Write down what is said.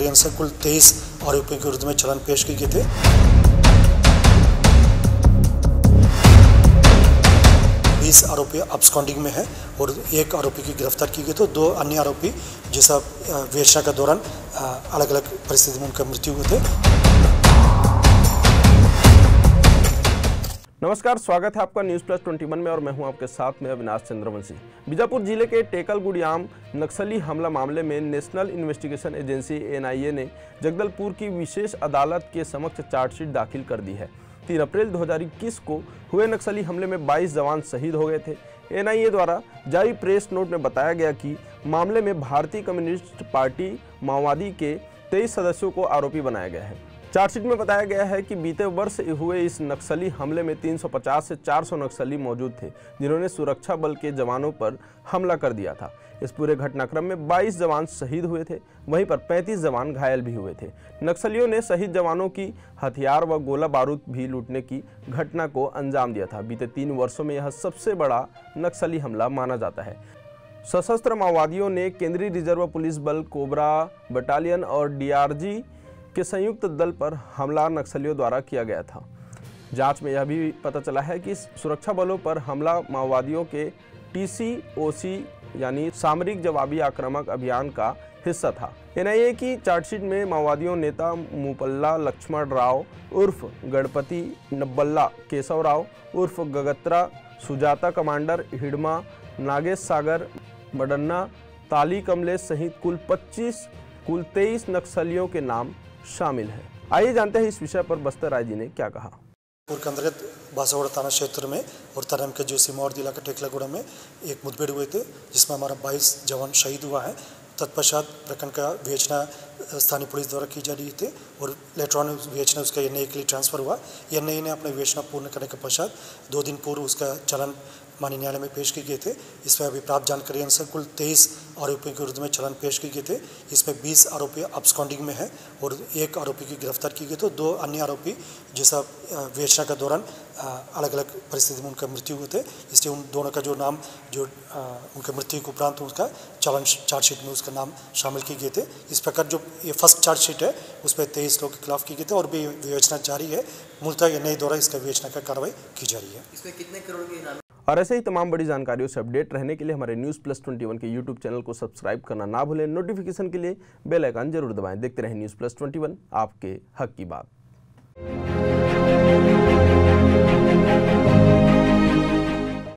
जानकारी अनुसार कुल 23 आरोपियों के विरुद्ध में चालान पेश किए गए थे। 20 आरोपी अब्सकॉन्डिंग में है और एक आरोपी की गिरफ्तार की गई, तो 2 अन्य आरोपी जिसका वेश्या के दौरान अलग अलग परिस्थिति में उनका मृत्यु हुए थे। नमस्कार, स्वागत है आपका न्यूज़ प्लस 21 में और मैं हूं आपके साथ में अविनाश चंद्रवंशी। बीजापुर जिले के टेकलगुड़ियाम नक्सली हमला मामले में नेशनल इन्वेस्टिगेशन एजेंसी NIA ने जगदलपुर की विशेष अदालत के समक्ष चार्जशीट दाखिल कर दी है। 3 अप्रैल 2021 को हुए नक्सली हमले में 22 जवान शहीद हो गए थे। NIA द्वारा जारी प्रेस नोट में बताया गया कि मामले में भारतीय कम्युनिस्ट पार्टी माओवादी के 23 सदस्यों को आरोपी बनाया गया है। चार्जशीट में बताया गया है कि बीते वर्ष हुए इस नक्सली हमले में 350 से 400 नक्सली मौजूद थे, जिन्होंने सुरक्षा बल के जवानों पर हमला कर दिया था। इस पूरे घटनाक्रम में 22 जवान शहीद हुए थे, वहीं पर 35 जवान घायल भी हुए थे। नक्सलियों ने शहीद जवानों की हथियार व गोला बारूद भी लूटने की घटना को अंजाम दिया था। बीते 3 वर्षों में यह सबसे बड़ा नक्सली हमला माना जाता है। सशस्त्र माओवादियों ने केंद्रीय रिजर्व पुलिस बल कोबरा बटालियन और DRG के संयुक्त दल पर हमला नक्सलियों द्वारा किया गया था। जांच में यह भी पता चला है कि सुरक्षा बलों पर हमला माओवादियों के TCOC यानी सामरिक जवाबी आक्रामक अभियान का हिस्सा था। NIA की चार्जशीट में माओवादियों नेता मुपल्ला लक्ष्मण राव उर्फ गणपति नब्बल्ला, केशव राव उर्फ गगत्रा, सुजाता कमांडर हिडमा, नागेश सागर मडन्ना, ताली कमलेश सहित कुल 23 नक्सलियों के नाम शामिल है। आइए जानते हैं इस विषय पर बस्तर राय जी ने क्या कहा। के अंतर्गत बासागुड़ा थाना क्षेत्र में और तरम के जो सीमावर्ती इलाका टेकलागुड़ा में एक मुठभेड़ हुए थे, जिसमें हमारा 22 जवान शहीद हुआ है। तत्पश्चात प्रखंड का विवेचना स्थानीय पुलिस द्वारा की जा रही थी और इलेक्ट्रॉनिक विवेचना उसका NIA के लिए ट्रांसफर हुआ। NIA ने अपना विवेचना पूर्ण करने के पश्चात 2 दिन पूर्व उसका चालान माननीय न्यायालय में पेश किए गए थे। इसमें अभी प्राप्त जानकारी अनुसार कुल 23 आरोपियों के विरुद्ध में चालान पेश किए गए थे। इसमें 20 आरोपी अब्सकॉन्डिंग में है और एक आरोपी की गिरफ्तार की गई, तो 2 अन्य आरोपी जिसका वेश्या के दौरान अलग अलग परिस्थिति में उनका मृत्यु हुए थे। इसलिए उन दोनों का जो नाम उनके मृत्यु के उपरांत उसका चालान चार्जशीट में उसका नाम शामिल किए गए थे। इस प्रकार जो ये फर्स्ट चार्जशीट है उस पर 23 लोगों के खिलाफ की गई थे और भी विवेचना जारी है। मूलतः NIA द्वारा इसका विवेचना का कार्रवाई की जा रही है। इसमें कितने करोड़ के इनाम? और ऐसे ही तमाम बड़ी जानकारियों से अपडेट रहने के लिए हमारे न्यूज़ प्लस 21 के YouTube चैनल को सब्सक्राइब करना ना भूलें। नोटिफिकेशन के लिए बेल आइकन जरूर दबाएं। देखते रहें न्यूज़ प्लस 21, आपके हक की बात।